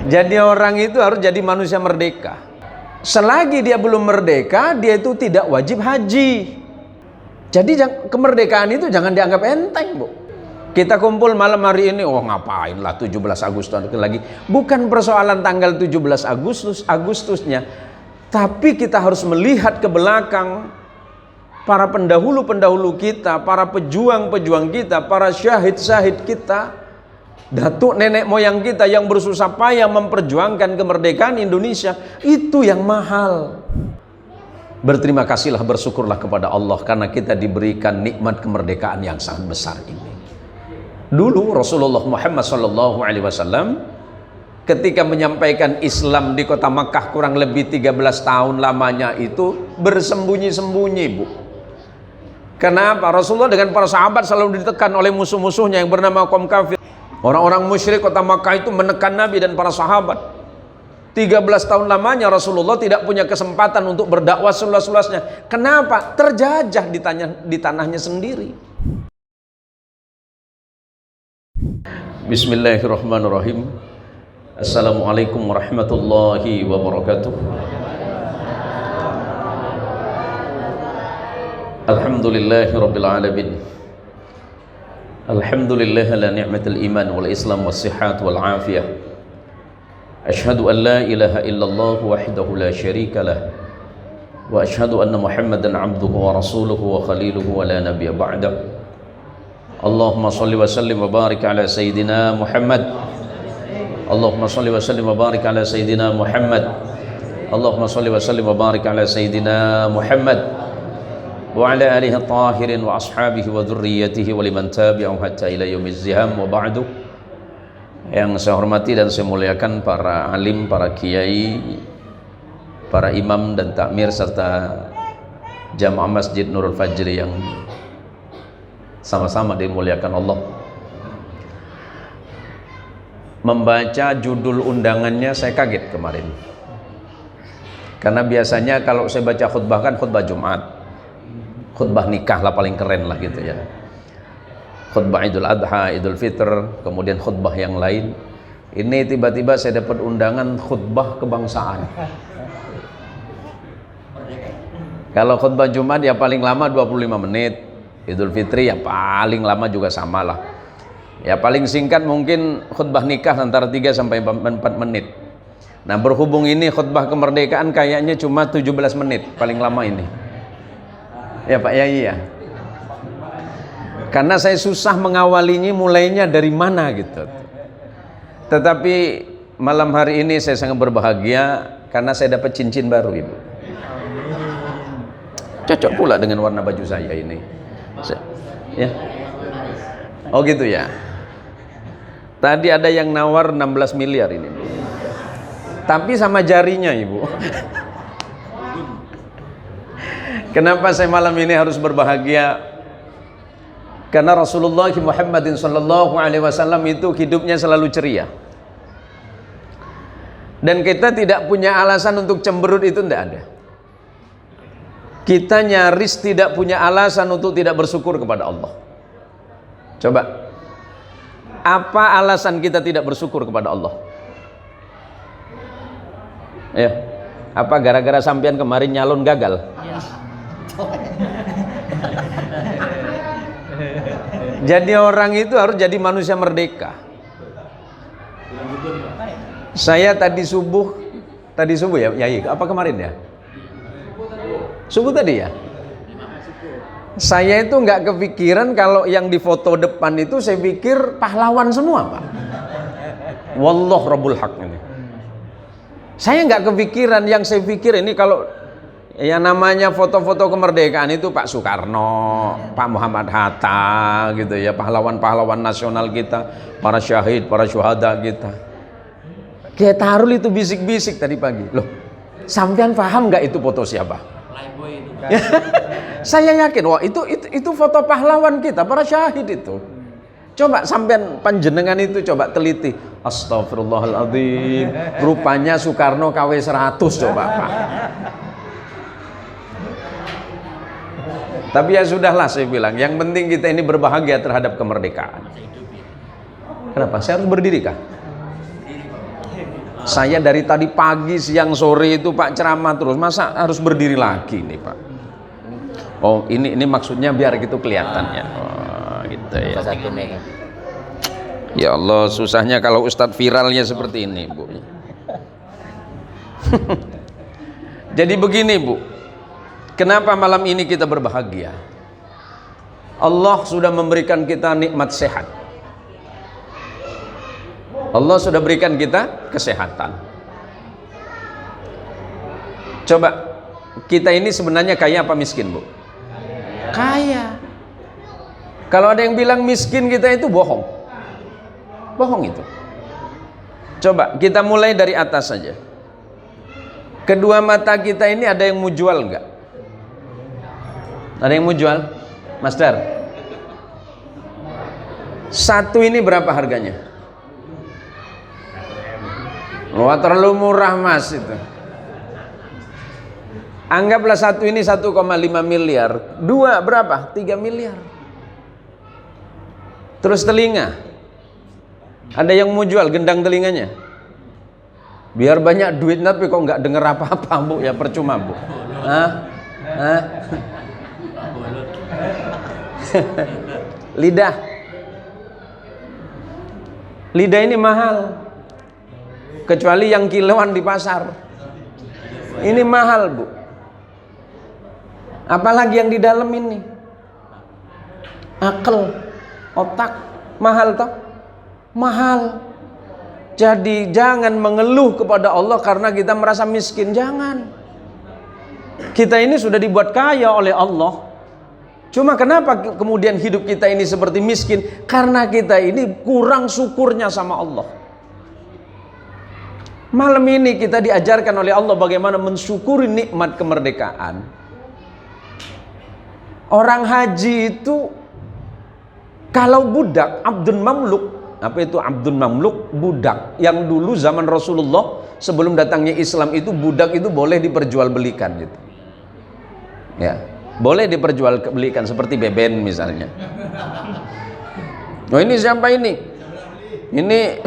Jadi orang itu harus jadi manusia merdeka. Selagi dia belum merdeka, dia itu tidak wajib haji. Jadi kemerdekaan itu jangan dianggap enteng, Bu. Kita kumpul malam hari ini, oh ngapain lah 17 Agustus lagi. Bukan persoalan tanggal 17 Agustusnya, tapi kita harus melihat ke belakang para pendahulu-pendahulu kita, para pejuang-pejuang kita, para syahid-syahid kita, datuk nenek moyang kita yang bersusah payah memperjuangkan kemerdekaan Indonesia. Itu yang mahal. Berterima kasihlah, bersyukurlah kepada Allah karena kita diberikan nikmat kemerdekaan yang sangat besar ini. Dulu Rasulullah Muhammad SAW ketika menyampaikan Islam di kota Makkah kurang lebih 13 tahun lamanya itu bersembunyi-sembunyi, Bu. Kenapa? Rasulullah dengan para sahabat selalu ditekan oleh musuh-musuhnya yang bernama kaum kafir. Orang-orang musyrik kota Makkah itu menekan Nabi dan para sahabat. 13 tahun lamanya Rasulullah tidak punya kesempatan untuk berdakwah seluas-luasnya. Kenapa? Terjajah di tanahnya sendiri. Bismillahirrahmanirrahim. Assalamualaikum warahmatullahi wabarakatuh. Alhamdulillahi rabbil alamin. Alhamdulillah ala ni'matil iman wal islam was sihat wal afiyah. Ashhadu an la ilaha illallah wahdahu la syarika lah. Wa ashhadu anna Muhammadan abduhu wa rasuluhu wa khaliluhu wa la nabiyya ba'dah. Allahumma salli wa sallim wa barik ala Sayyidina Muhammad. Allahumma salli wa sallim wa barik ala Sayyidina Muhammad. Allahumma salli wa sallim wa barik ala Sayyidina Muhammad wa ala alihi tahirin wa ashabihi wa dhurriyyatihi wa liman tabi'ahum hatta ila yaumiz ziham wa ba'du. Yang saya hormati dan saya muliakan para alim, para kiai, para imam dan takmir serta jamaah Masjid Nurul Fajri yang sama-sama dimuliakan Allah. Membaca judul undangannya saya kaget kemarin. Karena biasanya kalau saya baca khutbah kan khutbah Jumat, khutbah nikah lah paling keren lah gitu ya. Khutbah Idul Adha, Idul Fitr, kemudian khutbah yang lain. Ini tiba-tiba saya dapat undangan khutbah kebangsaan. Kalau khutbah Jumat ya paling lama 25 menit. Idul Fitri ya paling lama juga sama lah. Ya paling singkat mungkin khutbah nikah antara 3 sampai 4 menit. Nah berhubung ini khutbah kemerdekaan kayaknya cuma 17 menit paling lama ini. Ya Pak Yai ya. Karena saya susah mengawalinya mulainya dari mana gitu. Tetapi malam hari ini saya sangat berbahagia karena saya dapat cincin baru, Ibu. Cocok pula dengan warna baju saya ini. Ya. Oh gitu ya. Tadi ada yang nawar 16 miliar ini, Bu. Tapi sama jarinya, Ibu. Kenapa saya malam ini harus berbahagia? Karena Rasulullah Muhammadin sallallahu alaihi wasallam itu hidupnya selalu ceria. Dan kita tidak punya alasan untuk cemberut, itu tidak ada. Kita nyaris tidak punya alasan untuk tidak bersyukur kepada Allah. Coba, apa alasan kita tidak bersyukur kepada Allah? Ya, apa gara-gara sampean kemarin nyalon gagal? Jadi orang itu harus jadi manusia merdeka. Saya tadi subuh ya, Yai, apa kemarin ya? Subuh tadi ya? Saya itu nggak kepikiran kalau yang di foto depan itu saya pikir pahlawan semua, Pak. Wallah Rabbul Haq ini. Saya nggak kepikiran, yang saya pikir ini kalau yang namanya foto-foto kemerdekaan itu Pak Soekarno, Pak Muhammad Hatta gitu ya, pahlawan-pahlawan nasional kita, para syahid, para syuhada kita. Kayak Tarul itu bisik-bisik tadi pagi. Loh, sampean paham nggak itu foto siapa? Saya yakin, wah itu foto pahlawan kita, para syahid itu. Coba sampean panjenengan itu coba teliti. Astagfirullahaladzim, rupanya Soekarno KW 100 coba Pak. Tapi ya sudahlah, saya bilang, yang penting kita ini berbahagia terhadap kemerdekaan. Kenapa? Saya harus berdiri kah? Saya dari tadi pagi, siang, sore itu Pak ceramah terus, masa harus berdiri lagi nih Pak? Oh ini maksudnya biar gitu kelihatannya. Oh, gitu ya. Ya Allah, susahnya kalau Ustadz viralnya seperti ini Bu. Jadi begini Bu, kenapa malam ini kita berbahagia? Allah sudah memberikan kita nikmat sehat. Allah sudah berikan kita kesehatan. Coba, kita ini sebenarnya kaya apa miskin Bu? Kaya. Kalau ada yang bilang miskin kita itu bohong. Bohong itu. Coba kita mulai dari atas saja. Kedua mata kita ini ada yang mau jual enggak? Ada yang mau jual? Mas Dar, satu ini berapa harganya? Wah terlalu murah Mas itu. Anggaplah satu ini 1,5 miliar. Dua berapa? 3 miliar. Terus telinga, ada yang mau jual gendang telinganya? Biar banyak duit tapi kok nggak denger apa-apa Bu, ya percuma Bu. Lidah ini mahal, kecuali yang kiloan di pasar. Ini mahal Bu. Apalagi yang di dalam ini, akal, otak, mahal toh? Mahal. Jadi jangan mengeluh kepada Allah karena kita merasa miskin, jangan. Kita ini sudah dibuat kaya oleh Allah. Cuma kenapa kemudian hidup kita ini seperti miskin? Karena kita ini kurang syukurnya sama Allah. Malam ini kita diajarkan oleh Allah bagaimana mensyukuri nikmat kemerdekaan. Orang haji itu kalau budak, abdun mamluk. Apa itu abdun mamluk? Budak yang dulu zaman Rasulullah sebelum datangnya Islam itu budak itu boleh diperjualbelikan gitu. Ya, boleh diperjualbelikan seperti beben misalnya. Oh ini siapa ini? Ini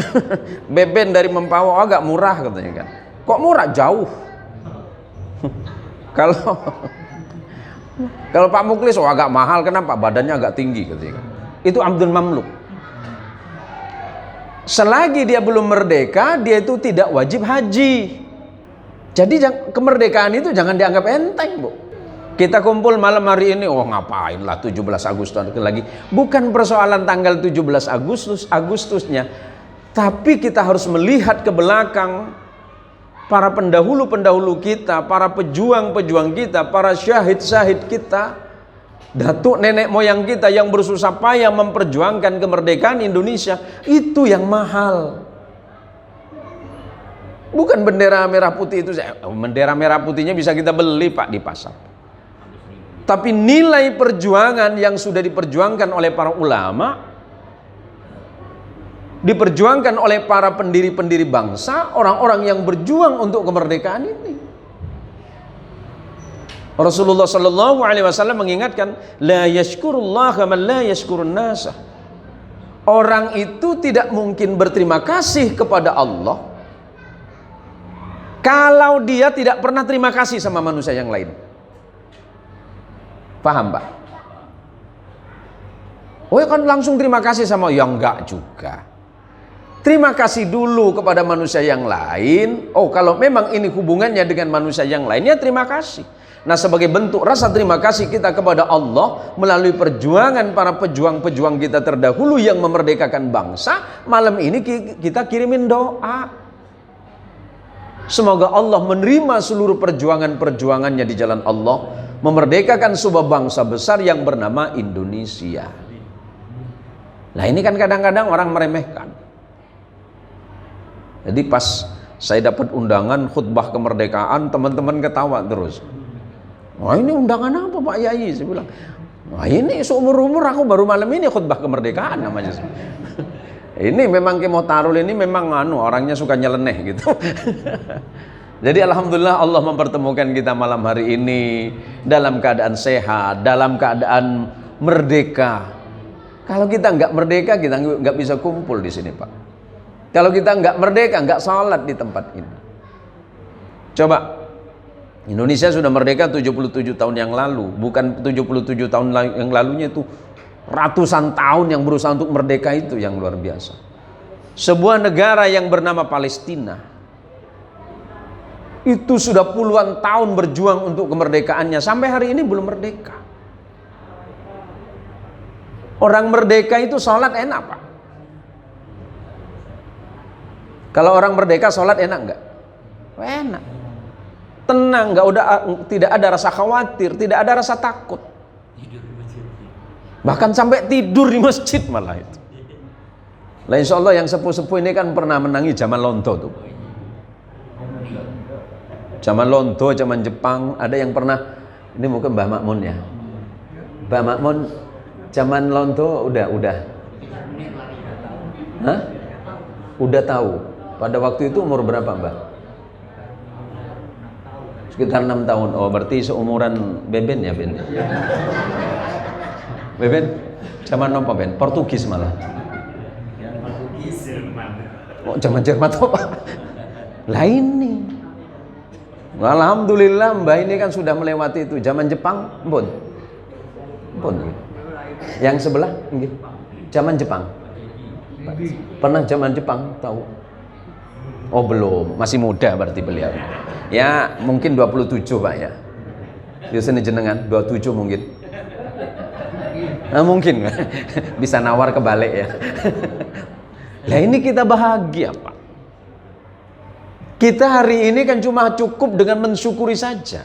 beben dari Mempawah, agak murah katanya kan. Kok murah? Jauh. Kalau Pak Muklis oh agak mahal, kenapa? Badannya agak tinggi katanya kan. Itu abdun mamluk. Selagi dia belum merdeka, dia itu tidak wajib haji. Jadi kemerdekaan itu jangan dianggap enteng Bu. Kita kumpul malam hari ini, oh ngapain lah 17 Agustus lagi. Bukan persoalan tanggal 17 Agustusnya, tapi kita harus melihat ke belakang para pendahulu-pendahulu kita, para pejuang-pejuang kita, para syahid-syahid kita, datuk nenek moyang kita yang bersusah payah memperjuangkan kemerdekaan Indonesia. Itu yang mahal. Bukan bendera merah putih itu. Bendera merah putihnya bisa kita beli Pak di pasar. Tapi nilai perjuangan yang sudah diperjuangkan oleh para ulama, diperjuangkan oleh para pendiri-pendiri bangsa, orang-orang yang berjuang untuk kemerdekaan ini. Rasulullah sallallahu alaihi wasallam mengingatkan, la yashkurullaha man la yashkurun nasa. Orang itu tidak mungkin berterima kasih kepada Allah kalau dia tidak pernah terima kasih sama manusia yang lain. Paham Pak? Oh ya kan langsung terima kasih sama, ya enggak juga. Terima kasih dulu kepada manusia yang lain. Oh kalau memang ini hubungannya dengan manusia yang lain, ya terima kasih. Nah sebagai bentuk rasa terima kasih kita kepada Allah melalui perjuangan para pejuang-pejuang kita terdahulu yang memerdekakan bangsa, malam ini kita kirimin doa. Semoga Allah menerima seluruh perjuangan-perjuangannya di jalan Allah, memerdekakan sebuah bangsa besar yang bernama Indonesia. Nah ini kan kadang-kadang orang meremehkan. Jadi pas saya dapat undangan khutbah kemerdekaan, teman-teman ketawa terus. Wah ini undangan apa Pak Yai? Saya bilang, wah ini seumur-umur aku baru malam ini khutbah kemerdekaan namanya. Ini memang Ki Mohtarul ini memang orangnya suka nyeleneh gitu. Jadi alhamdulillah Allah mempertemukan kita malam hari ini dalam keadaan sehat, dalam keadaan merdeka. Kalau kita nggak merdeka, kita nggak bisa kumpul di sini Pak. Kalau kita nggak merdeka, nggak sholat di tempat ini. Coba, Indonesia sudah merdeka 77 tahun yang lalu. Bukan 77 tahun yang lalunya, itu ratusan tahun yang berusaha untuk merdeka, itu yang luar biasa. Sebuah negara yang bernama Palestina, itu sudah puluhan tahun berjuang untuk kemerdekaannya. Sampai hari ini belum merdeka. Orang merdeka itu sholat enak, Pak. Kalau orang merdeka sholat enak nggak? Enak. Tenang, tidak ada rasa khawatir, tidak ada rasa takut. Bahkan sampai tidur di masjid malah itu. Lah insya Allah yang sepuh-sepuh ini kan pernah menangi zaman Lonto tuh. Zaman Lonto, zaman Jepang, ada yang pernah, ini mungkin Mbah Makmun ya. Mbah Makmun zaman Lonto udah. Hah? Udah tahu. Pada waktu itu umur berapa, Mbah? Sekitar 6 tahun. Oh, berarti seumuran Beben ya, Ben? Beben, zaman apa, Ben? Portugis malah. Portugis, Jerman. Oh, zaman Jerman apa? Lah ini. Alhamdulillah Mbah ini kan sudah melewati itu. Zaman Jepang, pun. Yang sebelah, nggih. Zaman Jepang. Pernah zaman Jepang, tahu? Oh, belum. Masih muda berarti beliau. Ya, mungkin 27, Pak ya. Biasanya jenengan 27 mungkin. Nah, mungkin bisa nawar kebalik ya. Lah ini kita bahagia, Pak. Kita hari ini kan cuma cukup dengan mensyukuri saja.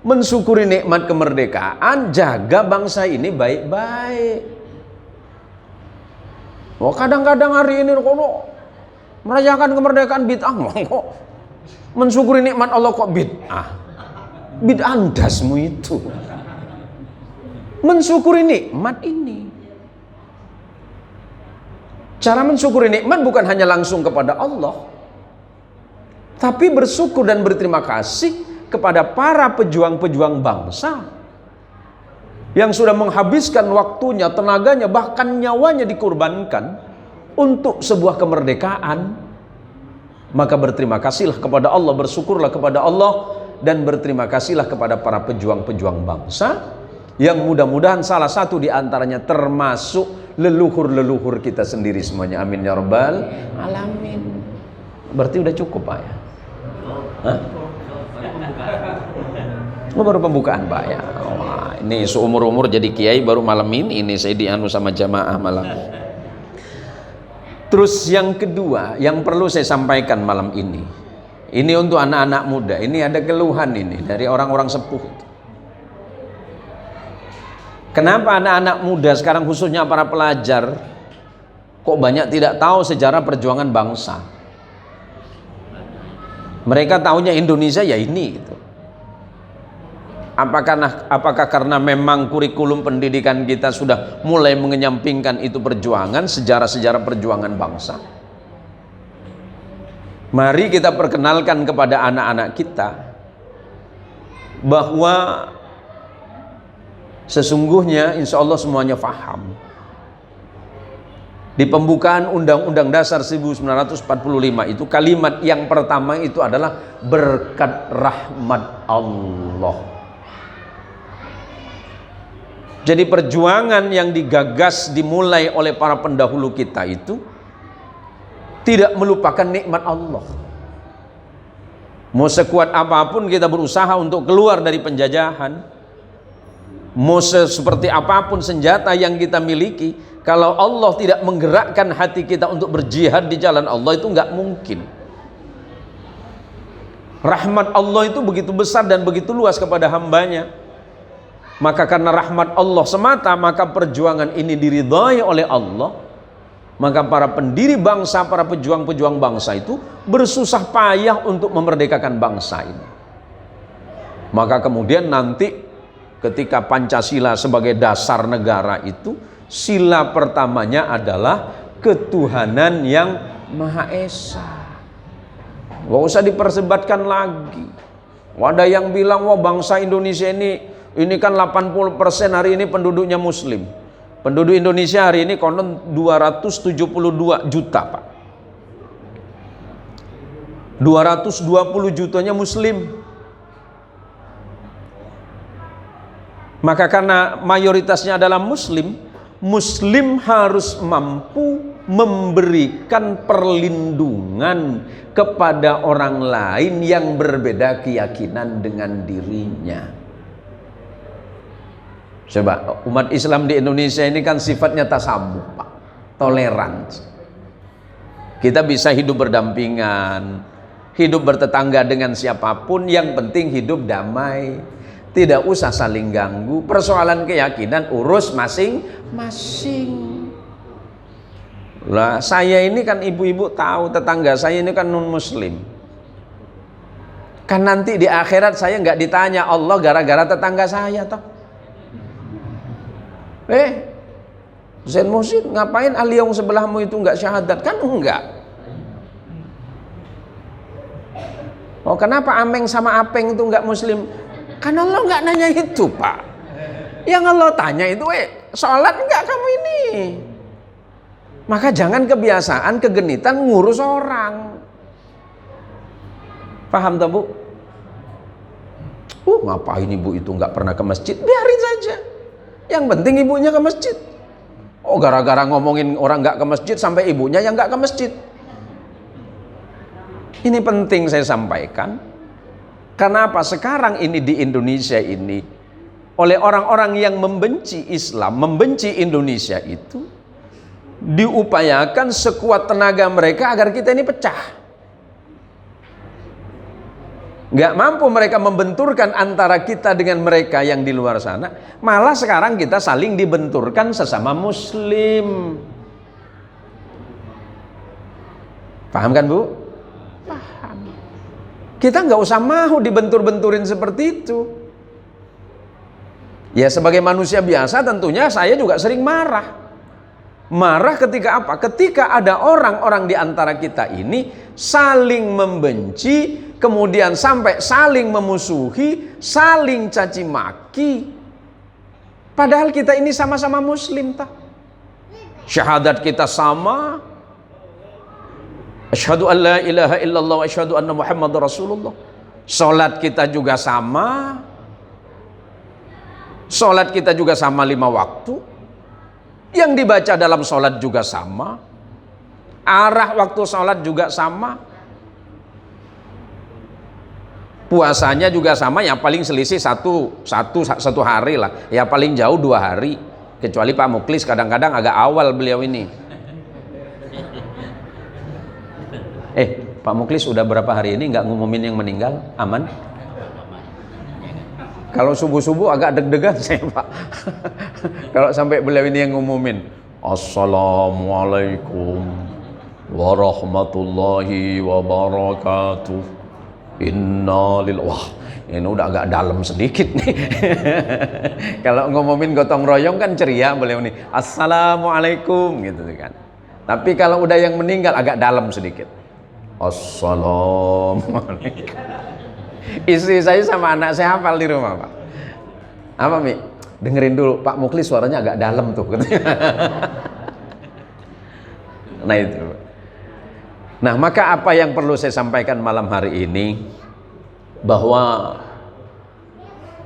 Mensyukuri nikmat kemerdekaan, jaga bangsa ini baik-baik. Oh, kadang-kadang hari ini kok merayakan kemerdekaan bid'ah, kok mensyukuri nikmat Allah kok bid'ah. Bid'ah andasmu itu. Mensyukuri nikmat ini. Cara mensyukuri nikmat bukan hanya langsung kepada Allah, tapi bersyukur dan berterima kasih kepada para pejuang-pejuang bangsa yang sudah menghabiskan waktunya, tenaganya, bahkan nyawanya dikorbankan untuk sebuah kemerdekaan. Maka berterima kasihlah kepada Allah, bersyukurlah kepada Allah, dan berterima kasihlah kepada para pejuang-pejuang bangsa yang mudah-mudahan salah satu di antaranya termasuk leluhur-leluhur kita sendiri semuanya. Amin ya rabbal alamin. Berarti udah cukup, Pak ya? Hah? Oh, baru pembukaan, Pak ya. Wah, ini seumur-umur jadi kiai baru malam ini saya dianu sama jamaah malam. Terus yang kedua yang perlu saya sampaikan malam ini untuk anak-anak muda. Ini ada keluhan ini dari orang-orang sepuh. Kenapa anak-anak muda sekarang, khususnya para pelajar, kok banyak tidak tahu sejarah perjuangan bangsa? Mereka tahunya Indonesia ya ini gitu. Apakah karena memang kurikulum pendidikan kita sudah mulai mengenyampingkan itu perjuangan, sejarah-sejarah perjuangan bangsa? Mari kita perkenalkan kepada anak-anak kita bahwa sesungguhnya insya Allah semuanya faham. Di pembukaan Undang-Undang Dasar 1945 itu kalimat yang pertama itu adalah berkat rahmat Allah. Jadi perjuangan yang digagas dimulai oleh para pendahulu kita itu tidak melupakan nikmat Allah. Mau sekuat apapun kita berusaha untuk keluar dari penjajahan, mau seperti apapun senjata yang kita miliki, kalau Allah tidak menggerakkan hati kita untuk berjihad di jalan Allah, itu nggak mungkin. Rahmat Allah itu begitu besar dan begitu luas kepada hambanya. Maka karena rahmat Allah semata, maka perjuangan ini diridhai oleh Allah. Maka para pendiri bangsa, para pejuang-pejuang bangsa itu bersusah payah untuk memerdekakan bangsa ini. Maka kemudian nanti ketika Pancasila sebagai dasar negara itu, sila pertamanya adalah ketuhanan yang Maha Esa. Gak usah dipersebatkan lagi. Ada yang bilang, wah bangsa Indonesia ini kan 80% hari ini penduduknya muslim. Penduduk Indonesia hari ini konon 272 juta, Pak. 220 jutanya muslim. Maka karena mayoritasnya adalah muslim, muslim harus mampu memberikan perlindungan kepada orang lain yang berbeda keyakinan dengan dirinya. Coba, umat Islam di Indonesia ini kan sifatnya tasamuh, Pak. Toleran. Kita bisa hidup berdampingan, hidup bertetangga dengan siapapun, yang penting hidup damai. Tidak usah saling ganggu. Persoalan keyakinan urus masing-masing. Lah, saya ini kan ibu-ibu tahu, tetangga saya ini kan non muslim. Kan nanti di akhirat saya nggak ditanya Allah gara-gara tetangga saya toh. Zain Muhsin, ngapain aliyong sebelahmu itu nggak syahadat? Kan enggak. Oh, kenapa Ameng sama Apeng itu nggak muslim? Karena Allah nggak nanya itu, Pak. Yang Allah tanya itu, sholat nggak kamu ini? Maka jangan kebiasaan, kegenitan ngurus orang. Paham tak, Bu? Ngapain ibu itu nggak pernah ke masjid? Biarin saja. Yang penting ibunya ke masjid. Oh, gara-gara ngomongin orang nggak ke masjid sampai ibunya yang nggak ke masjid. Ini penting saya sampaikan. Karena apa? Sekarang ini di Indonesia ini, oleh orang-orang yang membenci Islam, membenci Indonesia itu, diupayakan sekuat tenaga mereka agar kita ini pecah. Nggak mampu mereka membenturkan antara kita dengan mereka yang di luar sana. Malah sekarang kita saling dibenturkan sesama muslim. Paham kan, Bu? Paham. Kita nggak usah mau dibentur-benturin seperti itu. Ya, sebagai manusia biasa tentunya saya juga sering marah. Marah ketika apa? Ketika ada orang-orang di antara kita ini saling membenci, kemudian sampai saling memusuhi, saling caci maki. Padahal kita ini sama-sama muslim, tak? Syahadat kita sama. Asyhadu an la ilaha illallah wa asyhadu anna Muhammadar Rasulullah. Salat kita juga sama. Salat kita juga sama 5 waktu. Yang dibaca dalam salat juga sama. Arah waktu salat juga sama. Puasanya juga sama, yang paling selisih satu hari lah. Ya paling jauh 2 hari. Kecuali Pak Muklis kadang-kadang agak awal beliau ini. Pak Muklis udah berapa hari ini nggak ngumumin yang meninggal? Aman? Kalau subuh-subuh agak deg-degan saya, Pak. Kalau sampai beliau ini yang ngumumin, Assalamualaikum warahmatullahi wabarakatuh. Wah, ini udah agak dalam sedikit nih. Kalau ngumumin gotong royong kan ceria beliau nih, Assalamualaikum gitu kan. Tapi kalau udah yang meninggal agak dalam sedikit. Assalamualaikum. Istri saya sama anak saya hafal di rumah, Pak. Apa, Mi? Dengerin dulu, Pak Muklis suaranya agak dalam tuh. Nah itu. Nah, maka apa yang perlu saya sampaikan malam hari ini, bahwa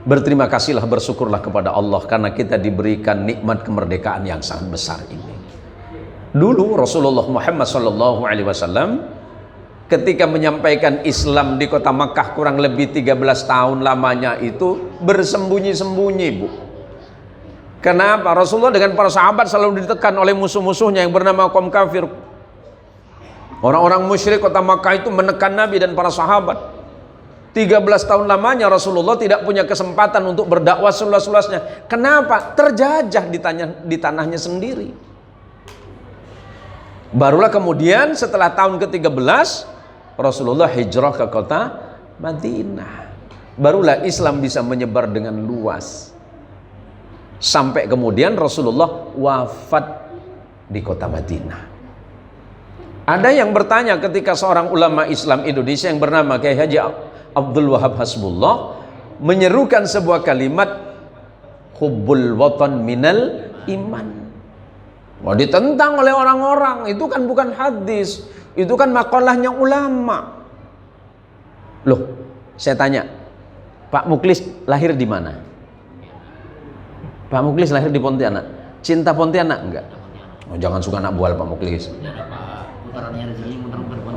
berterima kasihlah, bersyukurlah kepada Allah karena kita diberikan nikmat kemerdekaan yang sangat besar ini. Dulu Rasulullah Muhammad SAW ketika menyampaikan Islam di kota Makkah kurang lebih 13 tahun lamanya itu bersembunyi-sembunyi, Bu. Kenapa? Rasulullah dengan para sahabat selalu ditekan oleh musuh-musuhnya yang bernama kaum kafir. Orang-orang musyrik kota Makkah itu menekan Nabi dan para sahabat. 13 tahun lamanya Rasulullah tidak punya kesempatan untuk berdakwah seluas-luasnya. Kenapa? Terjajah di tanahnya sendiri. Barulah kemudian setelah tahun ke-13 Rasulullah hijrah ke kota Madinah. Barulah Islam bisa menyebar dengan luas. Sampai kemudian Rasulullah wafat di kota Madinah. Ada yang bertanya ketika seorang ulama Islam Indonesia yang bernama Kiai Haji Abdul Wahab Hasbullah menyerukan sebuah kalimat, hubbul watan minal iman. Wah, ditentang oleh orang-orang, itu kan bukan hadis, itu kan makalahnya ulama. Loh, saya tanya, Pak Muklis lahir di mana? Pak Muklis lahir di Pontianak. Cinta Pontianak enggak? Oh, jangan suka anak buah Pak Muklis.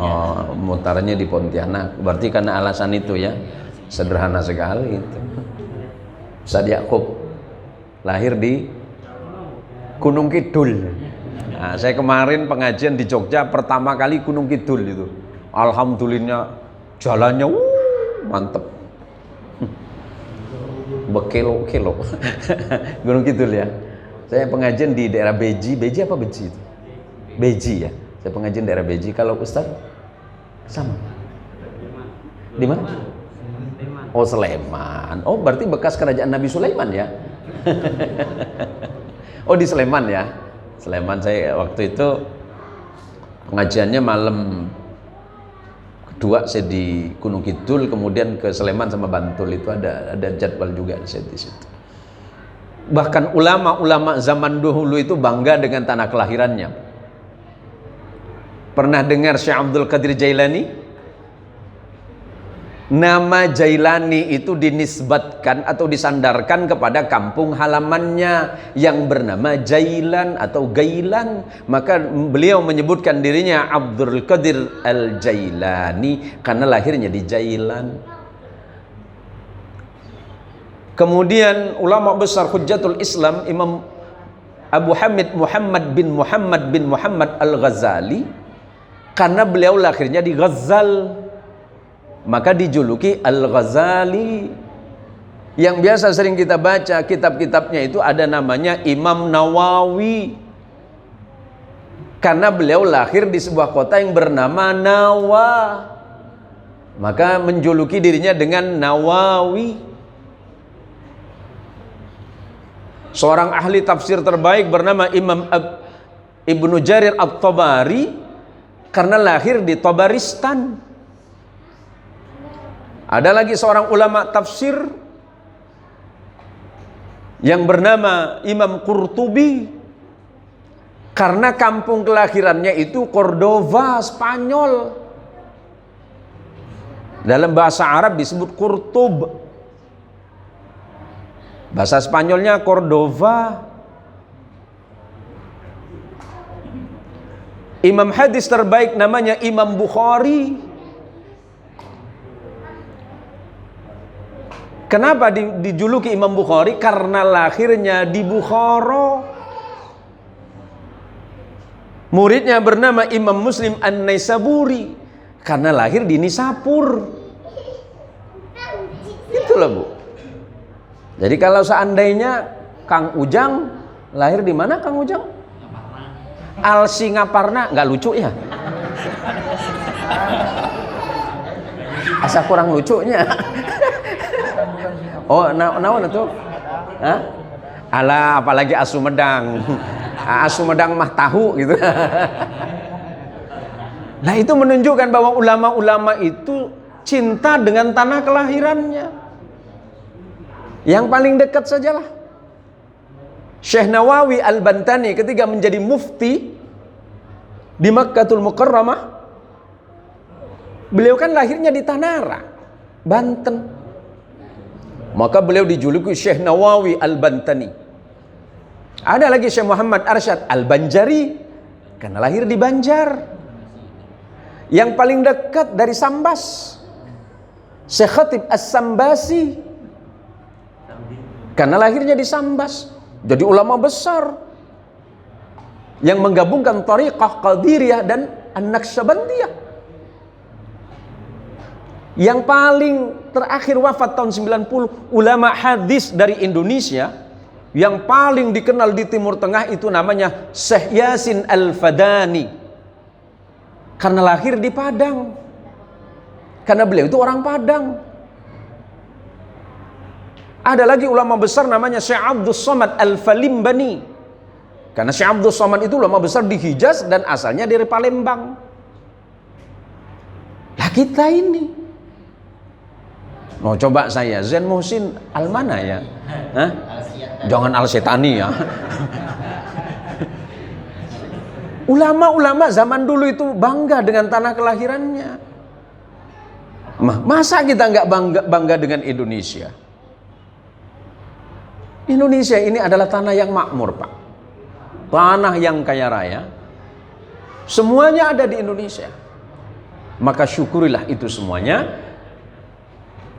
Oh, mutarannya di Pontianak. Berarti karena alasan itu ya. Sederhana sekali itu. Ustaz Yakub lahir di Gunung Kidul. Nah, saya kemarin pengajian di Jogja pertama kali Gunung Kidul itu. Alhamdulillah jalannya mantep. Berkilo-kilo. Gunung Kidul ya. Saya pengajian di daerah Beji. Beji apa Beji itu? Beji ya. Saya pengajian daerah Beji. Kalau Ustaz sama. Di mana? Oh, Sleman. Oh, berarti bekas kerajaan Nabi Sulaiman ya. Oh, di Sleman ya. Sleman, saya waktu itu pengajiannya malam kedua saya di Gunung Kidul, kemudian ke Sleman sama Bantul, itu ada jadwal juga saya di situ. Bahkan ulama-ulama zaman dahulu itu bangga dengan tanah kelahirannya. Pernah dengar Syekh Abdul Qadir Jailani? Nama Jailani itu dinisbatkan atau disandarkan kepada kampung halamannya yang bernama Jailan atau Gailan. Maka beliau menyebutkan dirinya Abdul Qadir Al-Jailani karena lahirnya di Jailan. Kemudian ulama besar Hujjatul Islam Imam Abu Hamid Muhammad bin Muhammad Al-Ghazali, karena beliau lahirnya di Ghazal maka dijuluki Al-Ghazali. Yang biasa sering kita baca kitab-kitabnya itu ada namanya Imam Nawawi, karena beliau lahir di sebuah kota yang bernama Nawa, maka menjuluki dirinya dengan Nawawi. Seorang ahli tafsir terbaik bernama Imam Ibnu Jarir At-Tabari, karena lahir di Tabaristan. Ada lagi seorang ulama tafsir yang bernama Imam Qurtubi, karena kampung kelahirannya itu Cordova, Spanyol. Dalam bahasa Arab disebut Qurtub, bahasa Spanyolnya Cordova. Imam hadis terbaik namanya Imam Bukhari. Kenapa dijuluki Imam Bukhari? Karena lahirnya di Bukhara. Muridnya bernama Imam Muslim An-Naisaburi, karena lahir di Nisapur. Itulah Bu. Jadi kalau seandainya Kang Ujang lahir di mana Kang Ujang? Al Singaparna, nggak lucu ya? Asa kurang lucunya. Oh, naon itu? Hah? Alah, apalagi asu medang. Asu medang mah tahu gitu. Nah, itu menunjukkan bahwa ulama-ulama itu cinta dengan tanah kelahirannya. Yang paling dekat sajalah. Syekh Nawawi Al-Bantani ketika menjadi mufti di Makkatul Mukarramah, beliau kan lahirnya di Tanara, Banten. Maka beliau dijuluki Syekh Nawawi Al-Bantani. Ada lagi Syekh Muhammad Arsyad Al-Banjari, karena lahir di Banjar. Yang paling dekat dari Sambas, Syekh Khatib As-Sambasi, karena lahirnya di Sambas. Jadi ulama besar yang menggabungkan Thariqah Qadiriyah dan An-Naqsyabandiyah. Yang paling terakhir wafat tahun 90, ulama hadis dari Indonesia yang paling dikenal di Timur Tengah itu namanya Syekh Yasin Al-Fadani, karena lahir di Padang, karena beliau itu orang Padang. Ada lagi ulama besar namanya Syekh Abdus Somad Al-Falimbani, karena Syekh Abdus Somad itu ulama besar di Hijaz dan asalnya dari Palembang. Lah kita ini, mau coba saya Zain Muhsin Al-mana ya? Hah? Jangan Al-Setani ya. Ulama-ulama zaman dulu itu bangga dengan tanah kelahirannya. Masa kita nggak bangga dengan Indonesia? Indonesia ini adalah tanah yang makmur, Pak. Tanah yang kaya raya. Semuanya ada di Indonesia. Maka syukurilah itu semuanya.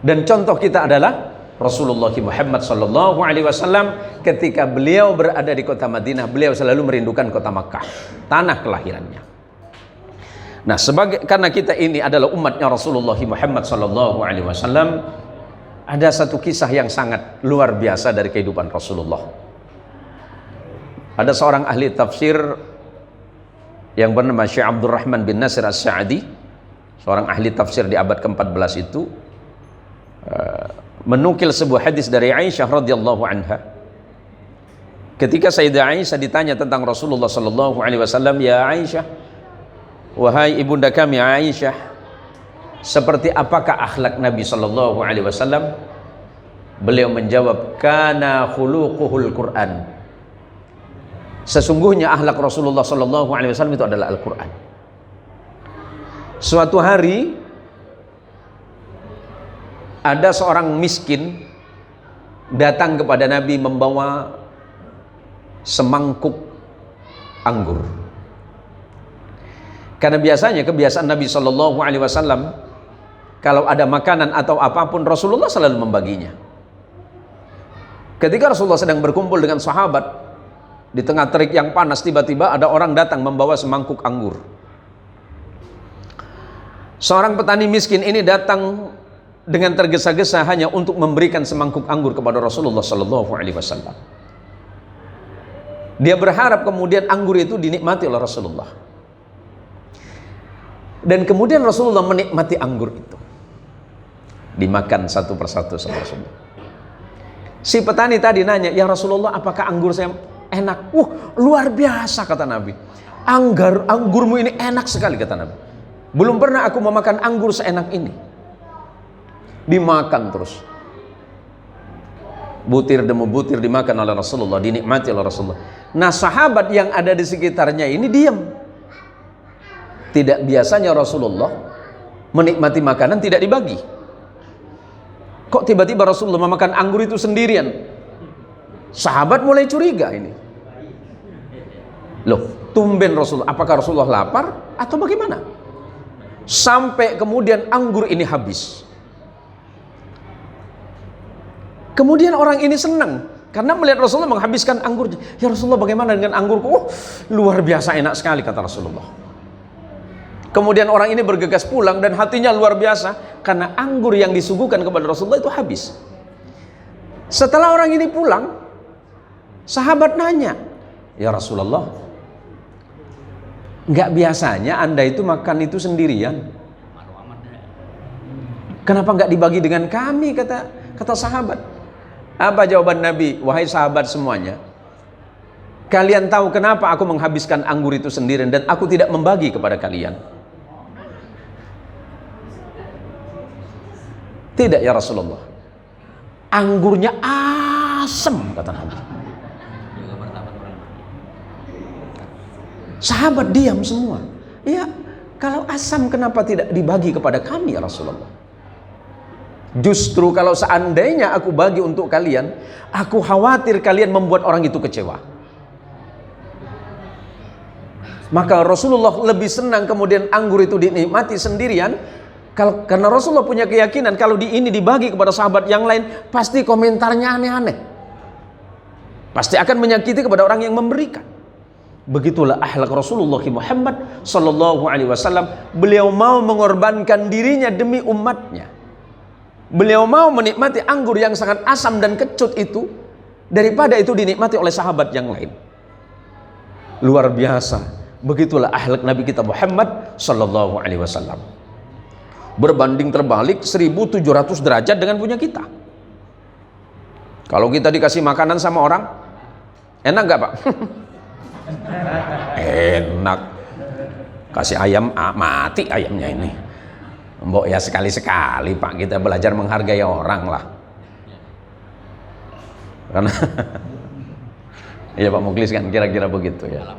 Dan contoh kita adalah Rasulullah Muhammad SAW. Ketika beliau berada di kota Madinah, beliau selalu merindukan kota Makkah, tanah kelahirannya. Nah, karena kita ini adalah umatnya Rasulullah Muhammad SAW, ada satu kisah yang sangat luar biasa dari kehidupan Rasulullah. Ada seorang ahli tafsir yang bernama Syekh Abdurrahman bin Nasir As-Sa'di, seorang ahli tafsir di abad ke-14 itu, menukil sebuah hadis dari Aisyah radhiyallahu anha. Ketika Sayyidah Aisyah ditanya tentang Rasulullah sallallahu alaihi wasallam, "Ya Aisyah, wahai ibunda kami Aisyah, seperti apakah akhlak Nabi sallallahu alaihi wasallam?" Beliau menjawab, "Kana khuluquhul Qur'an." Sesungguhnya akhlak Rasulullah sallallahu alaihi wasallam itu adalah Al-Qur'an. Suatu hari ada seorang miskin datang kepada Nabi membawa semangkuk anggur. Karena biasanya kebiasaan Nabi Shallallahu Alaihi Wasallam, kalau ada makanan atau apapun Rasulullah selalu membaginya. Ketika Rasulullah sedang berkumpul dengan sahabat di tengah terik yang panas, tiba-tiba ada orang datang membawa semangkuk anggur. Seorang petani miskin ini datang dengan tergesa-gesa hanya untuk memberikan semangkuk anggur kepada Rasulullah Sallallahu Alaihi Wasallam. Dia berharap kemudian anggur itu dinikmati oleh Rasulullah. Dan kemudian Rasulullah menikmati anggur itu, dimakan satu persatu sama Rasulullah. Si petani tadi nanya, "Ya Rasulullah, apakah anggur saya enak?" Luar biasa, kata Nabi. Anggurmu ini enak sekali, kata Nabi. Belum pernah aku memakan anggur seenak ini. Dimakan terus, butir demi butir dimakan oleh Rasulullah, dinikmati oleh Rasulullah. Nah, sahabat yang ada di sekitarnya ini diam. Tidak biasanya Rasulullah menikmati makanan tidak dibagi. Kok tiba-tiba Rasulullah memakan anggur itu sendirian? Sahabat mulai curiga ini. Loh, tumben Rasulullah, apakah Rasulullah lapar atau bagaimana? Sampai kemudian anggur ini habis. Kemudian orang ini senang karena melihat Rasulullah menghabiskan anggurnya. "Ya Rasulullah, bagaimana dengan anggurku?" Luar biasa enak sekali, kata Rasulullah. Kemudian orang ini bergegas pulang dan hatinya luar biasa karena anggur yang disuguhkan kepada Rasulullah itu habis. Setelah orang ini pulang, sahabat nanya, "Ya Rasulullah, nggak biasanya Anda itu makan itu sendirian. Kenapa nggak dibagi dengan kami?" kata sahabat. Apa jawaban Nabi? "Wahai sahabat semuanya, kalian tahu kenapa aku menghabiskan anggur itu sendirian dan aku tidak membagi kepada kalian?" "Tidak ya Rasulullah, anggurnya asam," kata Nabi. Sahabat diam semua. "Ya, kalau asam kenapa tidak dibagi kepada kami ya Rasulullah? Justru kalau seandainya aku bagi untuk kalian, aku khawatir kalian membuat orang itu kecewa." Maka Rasulullah lebih senang kemudian anggur itu dinikmati sendirian, karena Rasulullah punya keyakinan kalau ini dibagi kepada sahabat yang lain, pasti komentarnya aneh-aneh, pasti akan menyakiti kepada orang yang memberikan. Begitulah akhlak Rasulullah Muhammad Sallallahu Alaihi Wasallam. Beliau mau mengorbankan dirinya demi umatnya. Beliau mau menikmati anggur yang sangat asam dan kecut itu daripada itu dinikmati oleh sahabat yang lain. Luar biasa. Begitulah akhlak Nabi kita Muhammad Sallallahu Alaihi Wasallam. Berbanding terbalik 1700 derajat dengan punya kita. Kalau kita dikasih makanan sama orang, enak nggak Pak? Enak. Kasih ayam, mati ayamnya ini. Mbok ya sekali-sekali Pak, kita belajar menghargai orang lah. Karena iya Pak Muklis kan kira-kira begitu ya.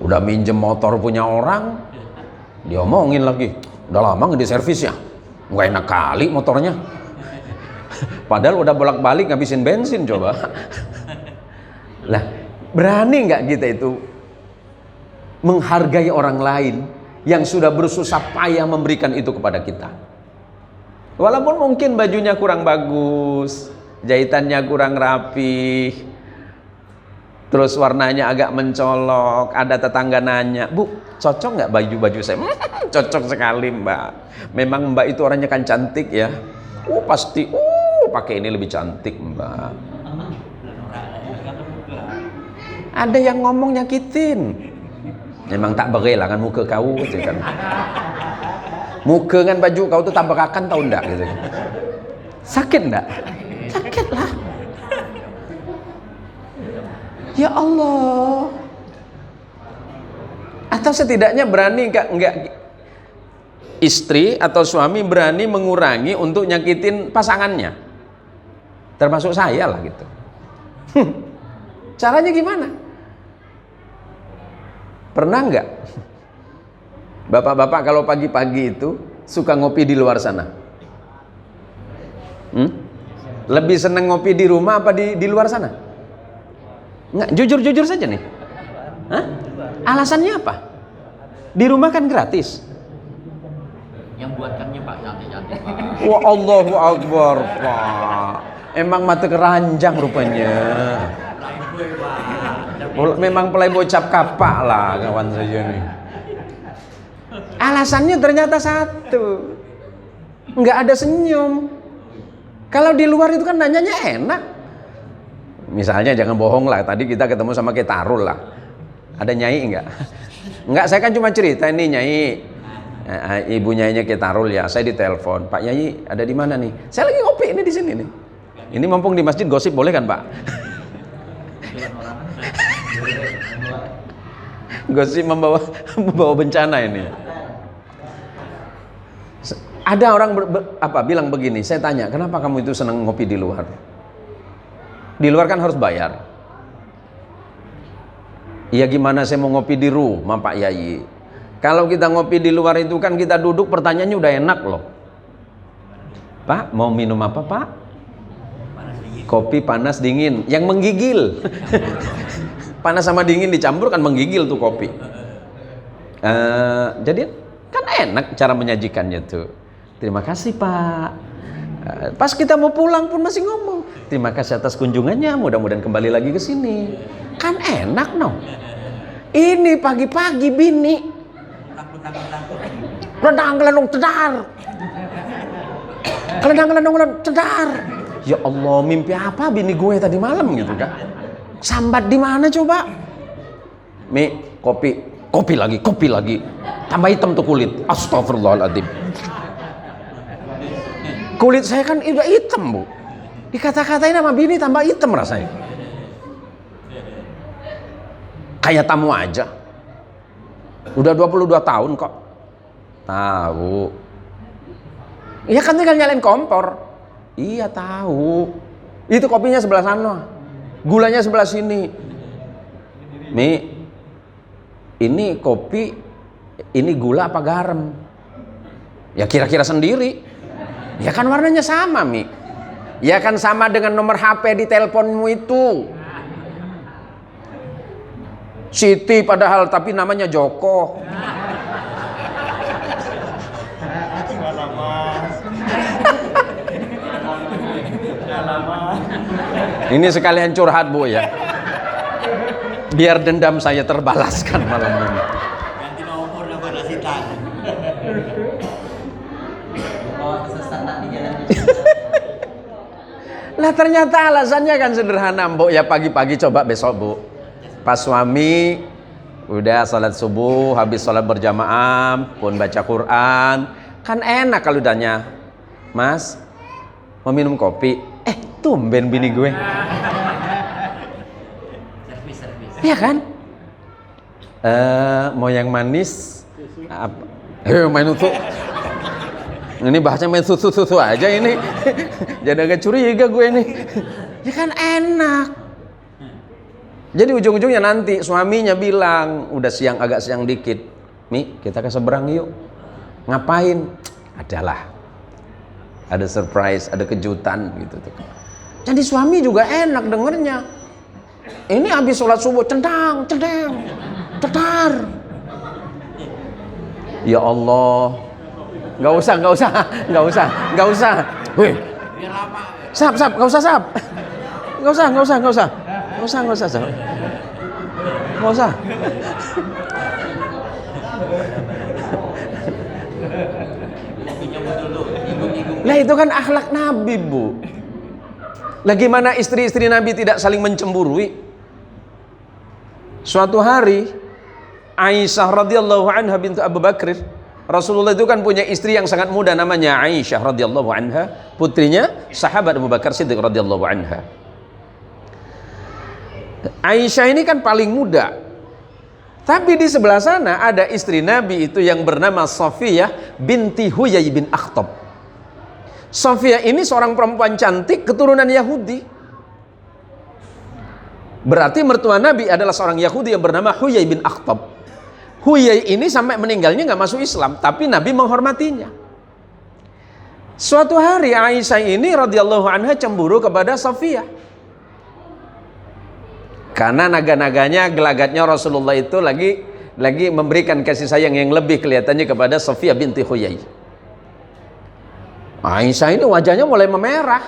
Udah minjem motor punya orang, diomongin lagi, udah lama nggak diservis ya. Nggak enak kali motornya. Padahal udah bolak-balik ngabisin bensin coba. Lah, berani nggak kita itu menghargai orang lain yang sudah bersusah payah memberikan itu kepada kita? Walaupun mungkin bajunya kurang bagus, jahitannya kurang rapi, terus warnanya agak mencolok, ada tetangga nanya, "Bu, cocok nggak baju saya?" Cocok sekali, Mbak. Memang Mbak itu orangnya kan cantik ya. Pasti, pakai ini lebih cantik, Mbak. Ada yang ngomong nyakitin. Memang tak beri lah kan muka kau gitu kan. Muka dengan baju kau tuh tabrakan tau ndak gitu. Sakit ndak? Sakit lah. Ya Allah. Atau setidaknya berani enggak istri atau suami berani mengurangi untuk nyakitin pasangannya, termasuk saya lah gitu. Caranya gimana? Pernah nggak bapak-bapak kalau pagi-pagi itu suka ngopi di luar sana? Lebih seneng ngopi di rumah apa di luar sana? Nggak, jujur saja nih. Hah? Alasannya apa? Di rumah kan gratis. Yang buatkannya Pak cantik-cantik Pak. Wah, Allahu Akbar, Pak. Emang mata keranjang rupanya. Memang playboy cap kapak lah kawan saya nih. Alasannya ternyata satu, nggak ada senyum. Kalau di luar itu kan nanyanya enak. Misalnya jangan bohong lah, tadi kita ketemu sama Ketarul lah. Ada Nyai enggak? Enggak, saya kan cuma cerita nih Nyai. Ibu Nyainya Ketarul ya, saya ditelepon, "Pak Nyai ada di mana nih?" "Saya lagi ngopi ini di sini nih." Ini mumpung di masjid gosip boleh kan Pak? Gosip membawa bencana ini. Ada orang bilang begini, saya tanya, "Kenapa kamu itu senang ngopi di luar?" Di luar kan harus bayar. Iya, gimana saya mau ngopi di rumah Pak Yai? Kalau kita ngopi di luar itu kan kita duduk, pertanyaannya udah enak loh. "Pak, mau minum apa Pak?" "Kopi panas dingin." Yang menggigil. Panas sama dingin dicampur kan menggigil tuh kopi. Jadi kan enak cara menyajikannya tuh. "Terima kasih Pak." Pas kita mau pulang pun masih ngomong, "Terima kasih atas kunjungannya, mudah-mudahan kembali lagi ke sini." Kan enak no. Ini pagi-pagi bini kelendang-kelendong cedar. Kelendang-kelendong cedar. Ya Allah, mimpi apa bini gue tadi malam gitu kan? Sambat di mana coba? "Mi, kopi lagi. Tambah hitam tuh kulit." Astagfirullahaladzim. Kulit saya kan udah hitam, Bu. Dikata-katain sama bini tambah hitam rasanya. Kayak tamu aja. Udah 22 tahun kok. Tahu. Iya kan tinggal nyalain kompor. Iya tahu. Itu kopinya sebelah sana. Gulanya sebelah sini. "Mi, ini kopi, ini gula apa garam?" Ya kira-kira sendiri. Ya kan warnanya sama, Mi. Ya kan sama dengan nomor HP di teleponmu itu. Siti padahal tapi namanya Joko. Ini sekalian curhat Bu ya. Biar dendam saya terbalaskan malam ini. Ganti nomor dapat rasitan. Bawa kesesatan di jalan. Lah ternyata alasannya kan sederhana, Mbok. Ya pagi-pagi coba besok, Bu. Pas suami udah sholat subuh, habis sholat berjamaah pun baca Quran, kan enak kalau tanya, "Mas, mau minum kopi?" Tumben bini gue. Servis. Iya kan? Mau yang manis? Main susu. Ini bahasanya main susu aja ini. Jadi agak curiga gue nih. Ya kan enak. Jadi ujung-ujungnya nanti suaminya bilang, udah siang, agak siang dikit, "Mi, kita ke seberang yuk." "Ngapain?" "Adalah ada surprise, ada kejutan gitu tuh. Jadi suami juga enak dengernya. Ini habis sholat subuh centang, cedeng, cetar. Ya Allah, nggak usah. Wih, sap, nggak usah sap. Nggak usah. Lah itu kan akhlak Nabi, Bu. Lah gimana istri-istri Nabi tidak saling mencemburui? Suatu hari Aisyah radhiyallahu anha bintu Abu Bakr, Rasulullah itu kan punya istri yang sangat muda namanya Aisyah radhiyallahu anha, putrinya sahabat Abu Bakar Siddiq radhiyallahu anha. Aisyah ini kan paling muda. Tapi di sebelah sana ada istri Nabi itu yang bernama Safiyah binti Huyai bin Akhtab. Safiyah ini seorang perempuan cantik keturunan Yahudi. Berarti mertua Nabi adalah seorang Yahudi yang bernama Huyai bin Akhtab. Huyai ini sampai meninggalnya nggak masuk Islam, tapi Nabi menghormatinya. Suatu hari Aisyah ini radhiyallahu anha cemburu kepada Safiyah. Karena naga-naganya, gelagatnya Rasulullah itu lagi memberikan kasih sayang yang lebih kelihatannya kepada Safiyah binti Huyai. Aisyah ini wajahnya mulai memerah.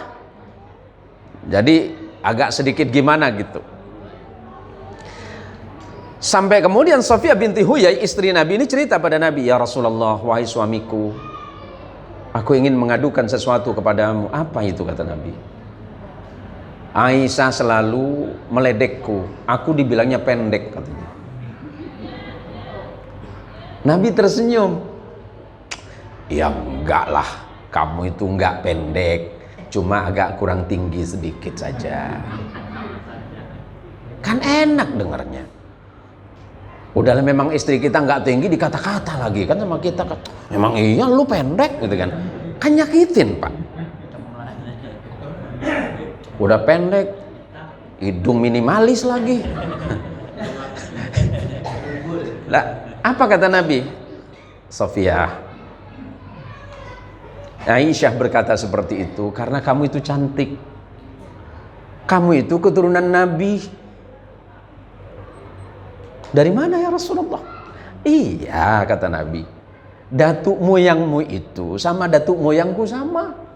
Jadi agak sedikit gimana gitu. Sampai kemudian Safiyah binti Huyai, istri Nabi ini cerita pada Nabi, "Ya Rasulullah, wahai suamiku, aku ingin mengadukan sesuatu kepadamu." "Apa itu?" kata Nabi. "Aisyah selalu meledekku, aku dibilangnya pendek," katanya. Nabi tersenyum. "Ya enggak lah, kamu itu enggak pendek, cuma agak kurang tinggi sedikit saja." Kan enak dengarnya. Udahlah, memang istri kita enggak tinggi dikata-kata lagi kan sama kita kan. "Memang iya lu pendek," gitu kan. Kan nyakitin, Pak. Udah pendek, hidung minimalis lagi. Lah, apa kata Nabi? "Safiyah, Aisyah berkata seperti itu karena kamu itu cantik. Kamu itu keturunan Nabi." "Dari mana ya Rasulullah?" "Iya," kata Nabi, "datuk moyangmu itu sama datuk moyangku sama.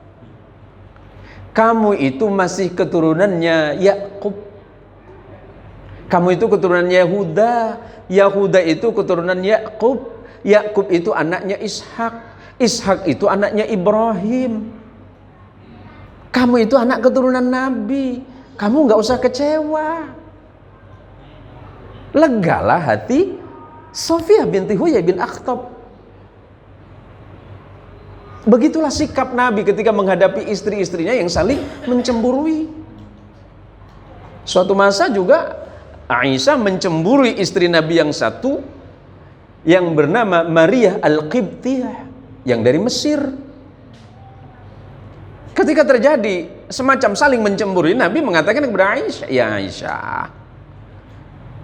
Kamu itu masih keturunannya Yakub. Kamu itu keturunan Yahuda. Yahuda itu keturunan Yakub. Yakub itu anaknya Ishak. Ishak itu anaknya Ibrahim. Kamu itu anak keturunan Nabi. Kamu nggak usah kecewa." Legalah hati Safiyah binti Huyai bin Akhtab. Begitulah sikap Nabi ketika menghadapi istri-istrinya yang saling mencemburui. Suatu masa juga Aisyah mencemburui istri Nabi yang satu yang bernama Maria Al-Qibtiyah yang dari Mesir. Ketika terjadi semacam saling mencemburui, Nabi mengatakan kepada Aisyah, "Ya Aisyah,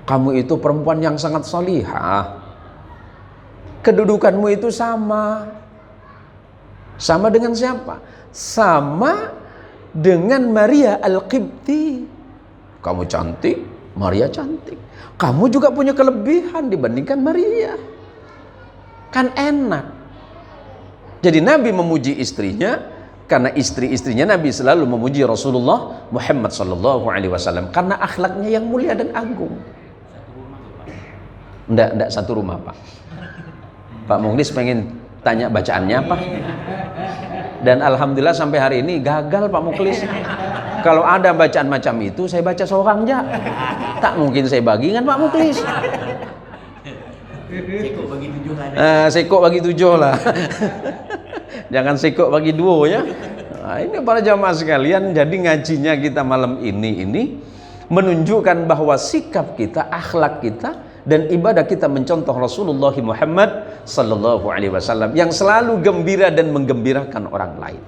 kamu itu perempuan yang sangat salihah. Kedudukanmu itu sama. Sama dengan siapa? Sama dengan Maria Al-Qibti. Kamu cantik, Maria cantik. Kamu juga punya kelebihan dibandingkan Maria." Kan enak. Jadi Nabi memuji istrinya karena istri-istrinya Nabi selalu memuji Rasulullah Muhammad SAW karena akhlaknya yang mulia dan agung. Enggak satu rumah, Pak. Pak Mukhlis pengen tanya bacaannya apa? Dan alhamdulillah sampai hari ini gagal Pak Mukhlis. Kalau ada bacaan macam itu saya baca seorang aja. Tak mungkin saya bagi kan Pak Mukhlis. Sekok bagi 7 ada. Sekok bagi 7 lah. Jangan sekok bagi 2 ya. Nah, ini para jamaah sekalian, jadi ngajinya kita malam ini menunjukkan bahwa sikap kita, akhlak kita dan ibadah kita mencontoh Rasulullah Muhammad sallallahu alaihi wasallam yang selalu gembira dan menggembirakan orang lain.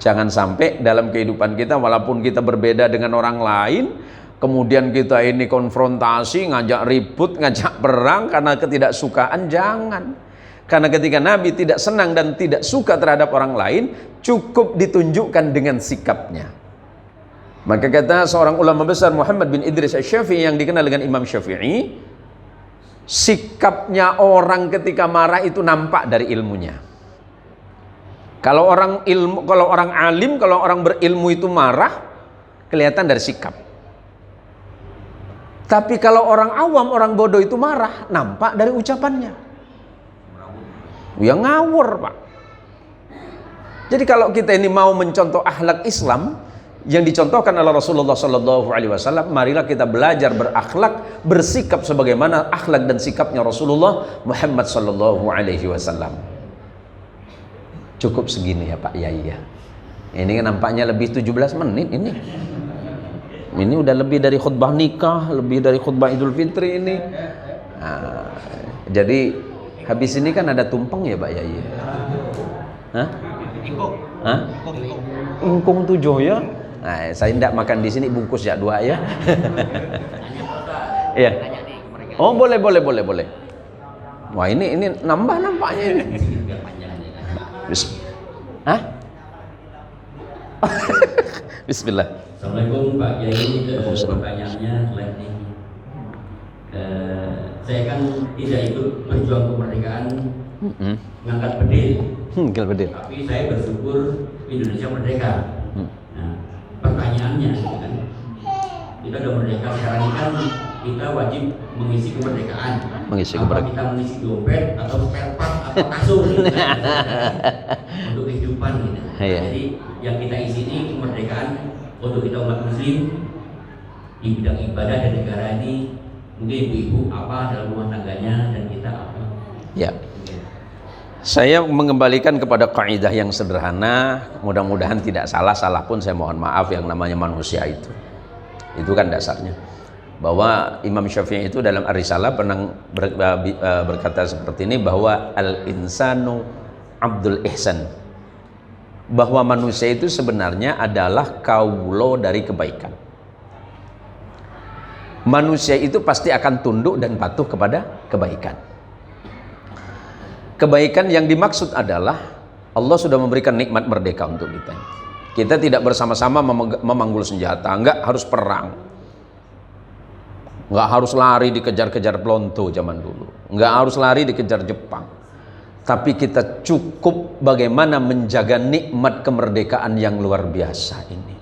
Jangan sampai dalam kehidupan kita walaupun kita berbeda dengan orang lain, kemudian kita ini konfrontasi, ngajak ribut, ngajak perang karena ketidaksukaan. Jangan. Karena ketika Nabi tidak senang dan tidak suka terhadap orang lain, cukup ditunjukkan dengan sikapnya. Maka kata seorang ulama besar Muhammad bin Idris Asy-Syafi'i yang dikenal dengan Imam Syafi'i, sikapnya orang ketika marah itu nampak dari ilmunya. Kalau orang alim, kalau orang berilmu itu marah, kelihatan dari sikap. Tapi kalau orang awam, orang bodoh itu marah, nampak dari ucapannya. Ya ngawur, Pak. Jadi kalau kita ini mau mencontoh akhlak Islam yang dicontohkan oleh Rasulullah SAW, marilah kita belajar berakhlak, bersikap sebagaimana akhlak dan sikapnya Rasulullah Muhammad SAW. Cukup segini ya Pak Yai ya. Ini kan nampaknya lebih 17 menit ini. Ini udah lebih dari khutbah nikah, lebih dari khutbah Idul Fitri ini. Nah, jadi habis ini kan ada tumpeng ya Pak Yai. Hah? Hah? Ingkung 7 ya. Nah, saya tidak makan di sini, bungkus ya 2 ya. Iya. Oh, boleh. Wah, ini nambah nampaknya ini. Hah? Bismillah. Assalamualaikum Pak Kiai. Pertanyaannya selain ini, saya kan tidak ikut berjuang kemerdekaan ngangkat bedil. Tapi saya bersyukur Indonesia merdeka. Nah, pertanyaannya kan, kita udah merdeka sekarang ini kan kita wajib mengisi kemerdekaan. Apa kita mengisi dompet atau spare part atau kasur gitu kan? Untuk kehidupan gitu. Jadi yang kita isi ini kemerdekaan untuk kita umat muslim di bidang ibadah dan negara ini. Mungkin ibu-ibu apa dalam rumah tangganya dan kita apa? Ya. Saya mengembalikan kepada kaidah yang sederhana, mudah-mudahan tidak salah pun saya mohon maaf, yang namanya manusia itu kan dasarnya. Bahwa Imam Syafi'i itu dalam Ar-Risalah pernah berkata seperti ini, bahwa al-insanu abdul ihsan, bahwa manusia itu sebenarnya adalah kaulo dari kebaikan. Manusia itu pasti akan tunduk dan patuh kepada kebaikan. Kebaikan yang dimaksud adalah Allah sudah memberikan nikmat merdeka untuk kita. Kita tidak bersama-sama memanggul senjata, enggak harus perang, enggak harus lari dikejar-kejar pelonto zaman dulu, enggak harus lari dikejar Jepang. Tapi kita cukup bagaimana menjaga nikmat kemerdekaan yang luar biasa ini.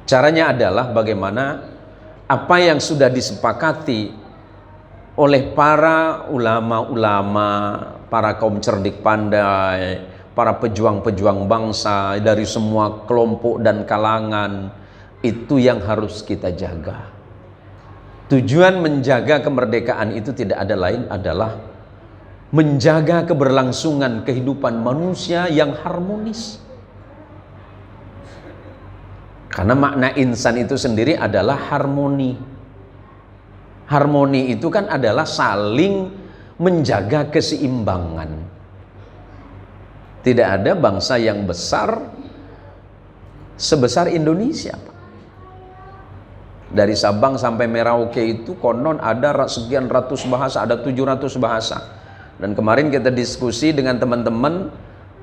Caranya adalah bagaimana apa yang sudah disepakati oleh para ulama-ulama, para kaum cerdik pandai, para pejuang-pejuang bangsa dari semua kelompok dan kalangan, itu yang harus kita jaga. Tujuan menjaga kemerdekaan itu tidak ada lain adalah menjaga keberlangsungan kehidupan manusia yang harmonis. Karena makna insan itu sendiri adalah harmoni. Harmoni itu kan adalah saling menjaga keseimbangan. Tidak ada bangsa yang besar sebesar Indonesia. Dari Sabang sampai Merauke itu konon ada sekian ratus bahasa, ada 700 bahasa. Dan kemarin kita diskusi dengan teman-teman,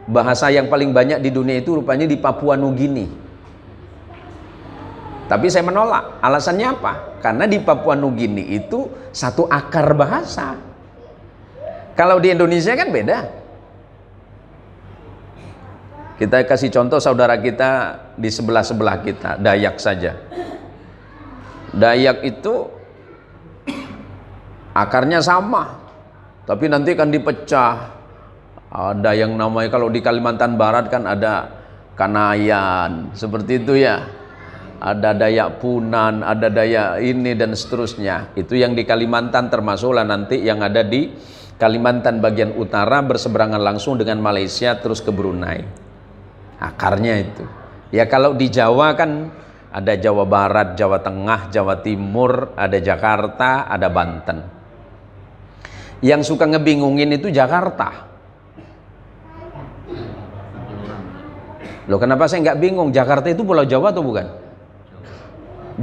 bahasa yang paling banyak di dunia itu rupanya di Papua Nugini. Tapi saya menolak. Alasannya apa? Karena di Papua Nugini itu satu akar bahasa. Kalau di Indonesia kan beda. Kita kasih contoh saudara kita di sebelah-sebelah kita, Dayak saja. Dayak itu akarnya sama, tapi nanti kan dipecah. Ada yang namanya, kalau di Kalimantan Barat kan ada Kanayan, seperti itu ya. Ada Dayak Punan, ada Dayak ini dan seterusnya. Itu yang di Kalimantan, termasuklah nanti yang ada di Kalimantan bagian utara berseberangan langsung dengan Malaysia terus ke Brunei. Akarnya itu. Ya kalau di Jawa kan ada Jawa Barat, Jawa Tengah, Jawa Timur, ada Jakarta, ada Banten. Yang suka ngebingungin itu Jakarta. Loh, kenapa saya nggak bingung? Jakarta itu Pulau Jawa atau bukan?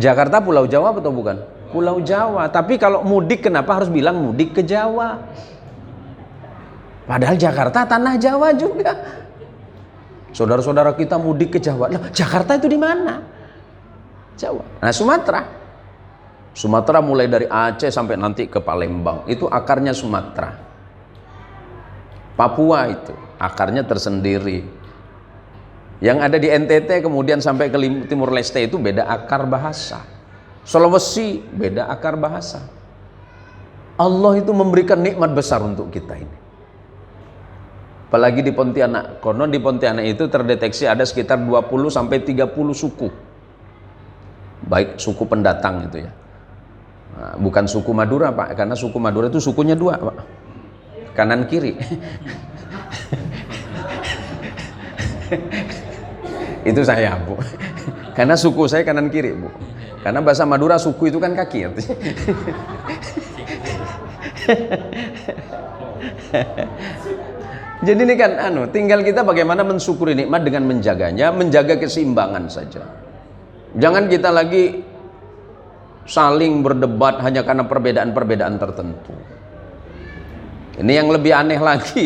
Jakarta Pulau Jawa atau bukan? Pulau Jawa. Tapi kalau mudik kenapa harus bilang mudik ke Jawa? Padahal Jakarta tanah Jawa juga. Saudara-saudara kita mudik ke Jawa. Loh, Jakarta itu di mana? Jawa. Nah, Sumatera mulai dari Aceh sampai nanti ke Palembang. Itu akarnya Sumatera. Papua itu akarnya tersendiri. Yang ada di NTT kemudian sampai ke Timur Leste itu beda akar bahasa. Sulawesi beda akar bahasa. Allah itu memberikan nikmat besar untuk kita ini. Apalagi di Pontianak. Konon di Pontianak itu terdeteksi ada sekitar 20 sampai 30 suku. Baik suku pendatang itu ya. Nah, bukan suku Madura, Pak, karena suku Madura itu sukunya dua, Pak. Kanan kiri. Itu saya, Bu. Karena suku saya kanan kiri, Bu. Karena bahasa Madura suku itu kan kaki. Jadi ini kan tinggal kita bagaimana mensyukuri nikmat dengan menjaganya, menjaga keseimbangan saja. Jangan kita lagi saling berdebat hanya karena perbedaan-perbedaan tertentu. Ini yang lebih aneh lagi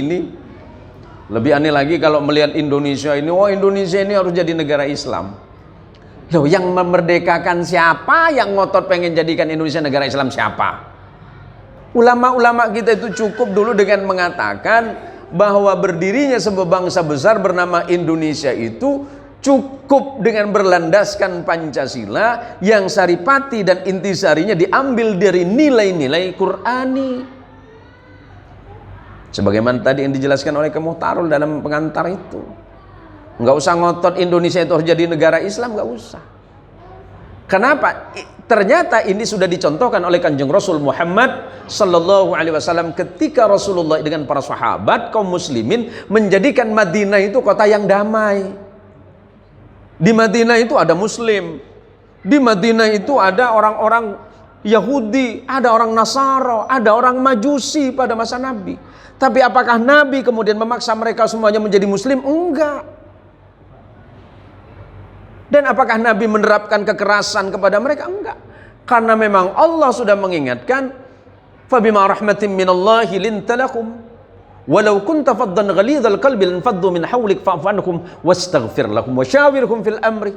lebih aneh lagi kalau melihat Indonesia ini, Indonesia ini harus jadi negara Islam. Loh, yang memerdekakan siapa? Yang ngotot pengen jadikan Indonesia negara Islam siapa? Ulama-ulama kita itu cukup dulu dengan mengatakan bahwa berdirinya sebuah bangsa besar bernama Indonesia itu cukup dengan berlandaskan Pancasila yang saripati dan intisarinya diambil dari nilai-nilai Qur'ani. Sebagaimana tadi yang dijelaskan oleh Muhtarul dalam pengantar itu. Nggak usah ngotot Indonesia itu harus jadi negara Islam, nggak usah. Kenapa? Ternyata ini sudah dicontohkan oleh Kanjeng Rasul Muhammad sallallahu alaihi wasallam ketika Rasulullah dengan para sahabat kaum muslimin menjadikan Madinah itu kota yang damai. Di Madinah itu ada muslim. Di Madinah itu ada orang-orang Yahudi, ada orang Nasara, ada orang Majusi pada masa Nabi. Tapi apakah Nabi kemudian memaksa mereka semuanya menjadi muslim? Enggak. Dan apakah Nabi menerapkan kekerasan kepada mereka? Enggak. Karena memang Allah sudah mengingatkan, "Fabima rahmatin minallahi linta lakum, walau kunta faddan ghalidhal qalbi lanfaddu min hawlik fa'fu anhum wastaghfir lahum wa syawirhum fil amri.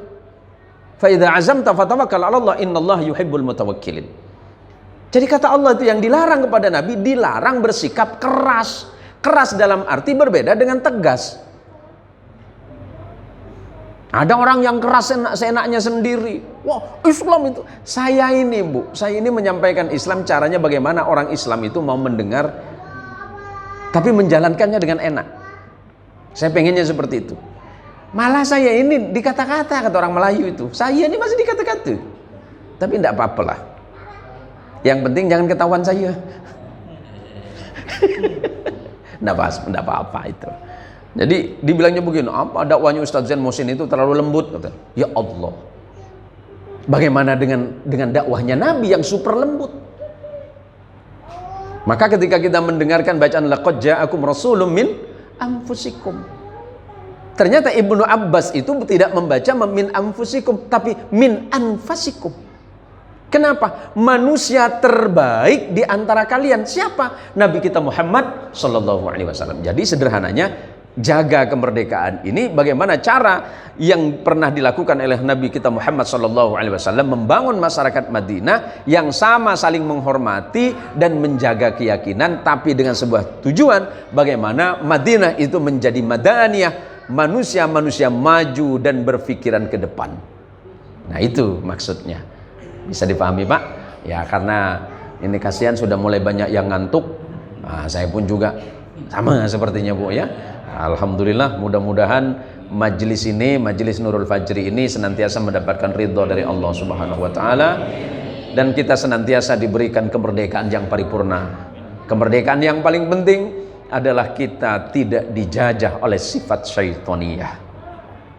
Fa idza azamta fatawakkal 'ala Allah, innallaha yuhibbul mutawakkilin." Jadi kata Allah itu yang dilarang kepada Nabi, dilarang bersikap keras. Keras dalam arti berbeda dengan tegas. Ada orang yang keras seenaknya sendiri. Wah, Islam itu. Saya ini, Bu, saya ini menyampaikan Islam caranya bagaimana orang Islam itu mau mendengar tapi menjalankannya dengan enak. Saya pengennya seperti itu. Malah saya ini dikata-kata, kata orang Melayu itu. Saya ini masih dikata-kata. Tapi tidak apa-apa lah. Yang penting jangan ketahuan saya. Tidak apa-apa itu. Jadi dibilangnya begini, apa dakwanya Ustaz Zain Muhsin itu terlalu lembut, kata. Ya Allah, bagaimana dengan dakwahnya Nabi yang super lembut? Maka ketika kita mendengarkan bacaan laqad ja'akum rasulun min anfusikum, ternyata Ibnu Abbas itu tidak membaca min anfusikum, tapi min anfasikum. Kenapa? Manusia terbaik di antara kalian siapa? Nabi kita Muhammad sallallahu alaihi wasallam. Jadi sederhananya, jaga kemerdekaan ini bagaimana cara yang pernah dilakukan oleh Nabi kita Muhammad sallallahu alaihi wasallam membangun masyarakat Madinah yang sama saling menghormati dan menjaga keyakinan, tapi dengan sebuah tujuan bagaimana Madinah itu menjadi madaniyah, manusia-manusia maju dan berpikiran ke depan. Nah, itu maksudnya. Bisa dipahami, Pak? Ya, karena ini kasihan sudah mulai banyak yang ngantuk. Nah, saya pun juga sama sepertinya, Bu, ya. Alhamdulillah, mudah-mudahan majelis ini, majelis Nurul Fajri ini senantiasa mendapatkan ridho dari Allah Subhanahu wa taala, dan kita senantiasa diberikan kemerdekaan yang paripurna. Kemerdekaan yang paling penting adalah kita tidak dijajah oleh sifat syaitaniyah.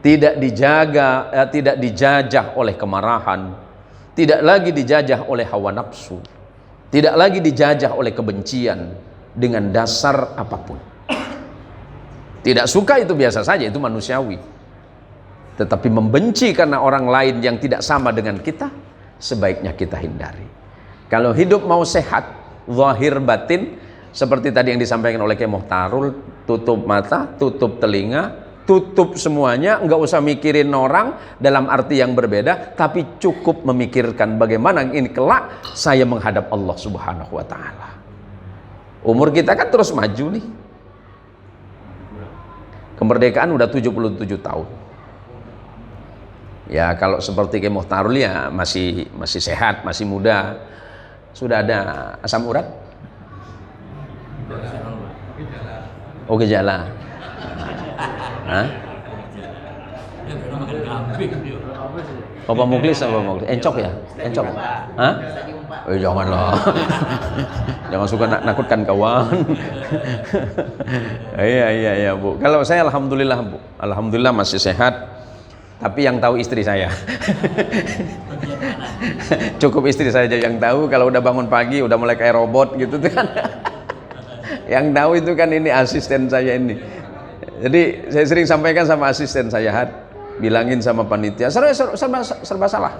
Tidak dijajah oleh kemarahan, tidak lagi dijajah oleh hawa nafsu, tidak lagi dijajah oleh kebencian dengan dasar apapun. Tidak suka itu biasa saja, itu manusiawi. Tetapi membenci karena orang lain yang tidak sama dengan kita, sebaiknya kita hindari. Kalau hidup mau sehat, zahir batin, seperti tadi yang disampaikan oleh Kiai Muhtarul, tutup mata, tutup telinga, tutup semuanya, nggak usah mikirin orang dalam arti yang berbeda, tapi cukup memikirkan bagaimana ini kelak saya menghadap Allah Subhanahu wa Ta'ala. Umur kita kan terus maju nih. Kemerdekaan udah 77 tahun. Ya kalau seperti Kiai Mukhtarul ya masih sehat, masih muda. Sudah ada asam urat? Oh, gejala. Hah? Apa muklis apa muklis? Encok ya? Encok. Hah? Janganlah. Jangan suka nakutkan kawan. Iya Bu. Kalau saya alhamdulillah Bu. Alhamdulillah masih sehat. Tapi yang tahu istri saya. Cukup istri saya aja yang tahu. Kalau udah bangun pagi udah mulai kayak robot gitu kan. Yang tahu itu kan ini asisten saya ini. Jadi saya sering sampaikan sama asisten saya, bilangin sama panitia, serba salah.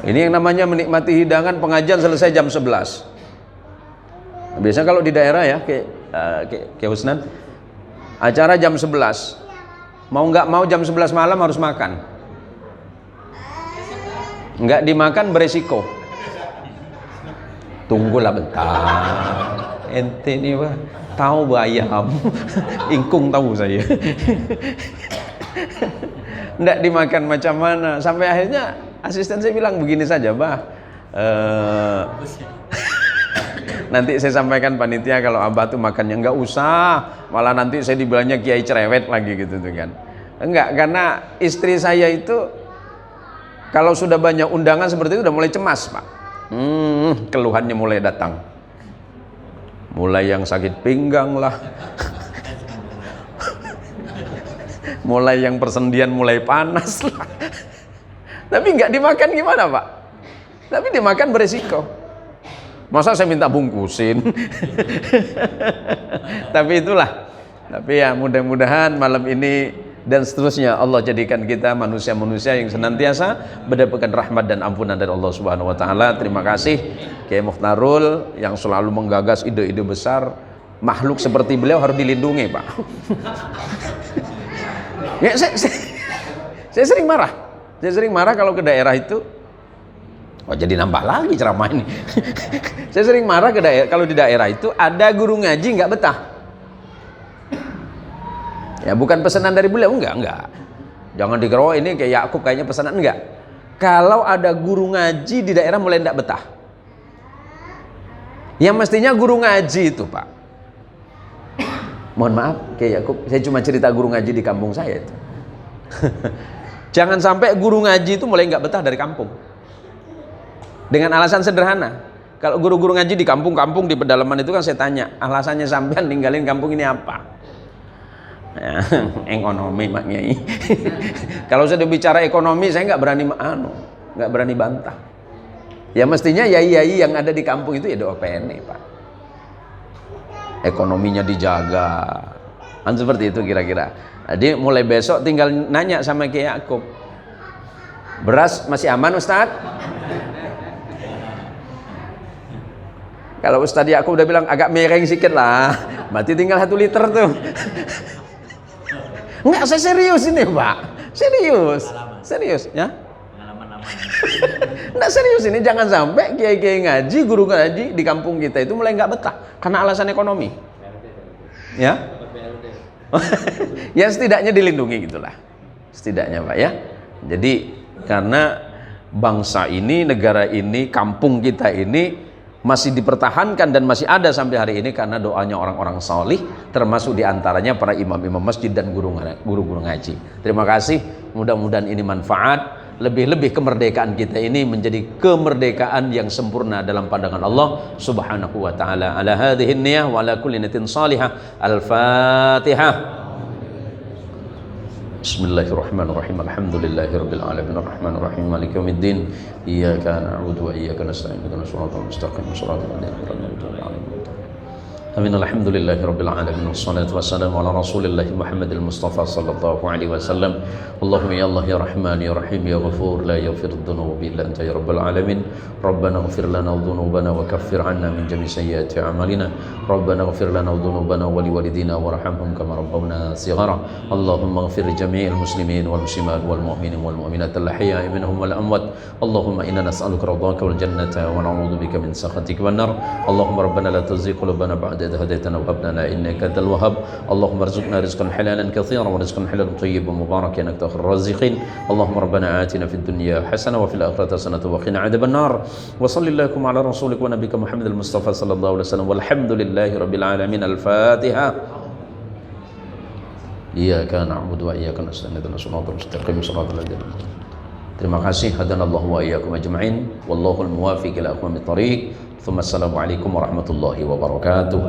Ini yang namanya menikmati hidangan, pengajian selesai jam 11. Biasanya kalau di daerah ya, kayak Husnan, acara jam 11. Mau nggak mau jam 11 malam harus makan. Nggak dimakan beresiko. Tunggulah bentar. Ente nih wah, tahu bayam. Ingkung tahu saya. Nggak dimakan macam mana. Sampai akhirnya asisten saya bilang begini saja, Bah. Nanti saya sampaikan panitia kalau Abah tuh makannya nggak usah. Malah nanti saya dibilangnya kiai cerewet lagi gitu tuh kan. Enggak, karena istri saya itu kalau sudah banyak undangan seperti itu udah mulai cemas, Pak. Keluhannya mulai datang. Mulai yang sakit pinggang lah. Mulai yang persendian mulai panas lah. Tapi nggak dimakan gimana Pak? Tapi dimakan beresiko. Masa saya minta bungkusin? Tapi itulah. Tapi ya mudah-mudahan malam ini dan seterusnya Allah jadikan kita manusia-manusia yang senantiasa mendapatkan rahmat dan ampunan dari Allah Subhanahu wa Ta'ala. Terima kasih Kiai Mukhtarul yang selalu menggagas ide-ide besar. Makhluk seperti beliau harus dilindungi, Pak. Ya, saya sering marah. Saya sering marah kalau ke daerah itu. Oh, jadi nambah lagi ceramah ini. Saya sering marah ke daerah kalau di daerah itu ada guru ngaji nggak betah. Ya bukan pesanan dari beliau, enggak. Jangan dikira oh, ini kayak Yakub kayaknya pesanan, enggak. Kalau ada guru ngaji di daerah mulai enggak betah. Yang mestinya guru ngaji itu, Pak. Mohon maaf, kayak Yakub, saya cuma cerita guru ngaji di kampung saya itu. Jangan sampai guru ngaji itu mulai enggak betah dari kampung. Dengan alasan sederhana. Kalau guru-guru ngaji di kampung-kampung di pedalaman itu kan saya tanya, alasannya sampean ninggalin kampung ini apa? Ya, ekonomi Mak Nyai. Kalau sudah bicara ekonomi saya nggak berani bantah. Ya mestinya yai-yai yang ada di kampung itu ya doa PNE Pak. Ekonominya dijaga. Kan seperti itu kira-kira. Jadi mulai besok tinggal nanya sama Kiai Yakub. Beras masih aman Ustadz? Kalau Ustadz Yakub udah bilang agak mereng sedikit lah, berarti tinggal 1 liter tuh. Enggak, saya serius ini Pak. Serius ya. Enggak serius ini, jangan sampai kiai-kiai ngaji, guru ngaji di kampung kita itu mulai nggak betah karena alasan ekonomi. Ya. Ya setidaknya dilindungi gitulah. Setidaknya Pak ya. Jadi karena bangsa ini, negara ini, kampung kita ini masih dipertahankan dan masih ada sampai hari ini karena doanya orang-orang salih, termasuk diantaranya para imam-imam masjid dan guru-guru ngaji. Terima kasih, mudah-mudahan ini manfaat. Lebih-lebih kemerdekaan kita ini menjadi kemerdekaan yang sempurna dalam pandangan Allah Subhanahu wa Ta'ala. Ala hadhihi niyah wa ala kulli niyatin salihah. Al-Fatihah. Bismillahirrahmanirrahim. Alhamdulillahirabbil alamin arrahmanir rahim maliki yaumiddin. Iyyaka na'budu wa iyyaka nasta'in ihdinas siratal mustaqim. Shiratal ladzina an'amta 'alaihim Amin. Alhamdulillahi rabbil alamin. Wassalatu wassalamu ala Rasulillahi Muhammadil Mustafa sallallahu alaihi wasallam. Allahumma ya Allah ya Rahman ya Rahim ya Ghafur la yaghfiru dhunuba illa anta ya rabbal alamin. Rabbana ighfir lana dhunubana wa kaffir 'anna min jami'i sayyiati a'malina. Rabbana ighfir lana dhunubana wa liwalidina warhamhum kama rabbawna shighara. Allahumma ighfir li jami'il muslimin wal muslimat wal mu'minin wal mu'minat al ahya'i minhum wal amwat. Allahumma inna nas'aluka ridhaka wal jannata wa na'udzu bika min sakhatika wan nar. Allahumma rabbana la tuzigh qulubana ba'da إذ هديتنا وهب لنا إنك أنت الوهاب. اللهم ارزقنا رزقا حلالا كثيرا ورزقا حلالا طيبا مباركا إنك خير الرازقين. اللهم ربنا آتنا في الدنيا حسنة وفي الآخرة حسنة وقنا عذاب النار. وصل اللهم على رسولك ونبيك محمد المصطفى صلى الله عليه وسلم والحمد لله رب العالمين. الفاتحة. إياك نعبد وإياك نستعين اهدنا الصراط المستقيم صراط الذين أنعمت عليهم. Terima kasih. Hadanallahu wa iyyakum ajma'in. Wallahul muwaffiq ila aqwamit thariq. Assalamualaikum warahmatullahi wabarakatuh.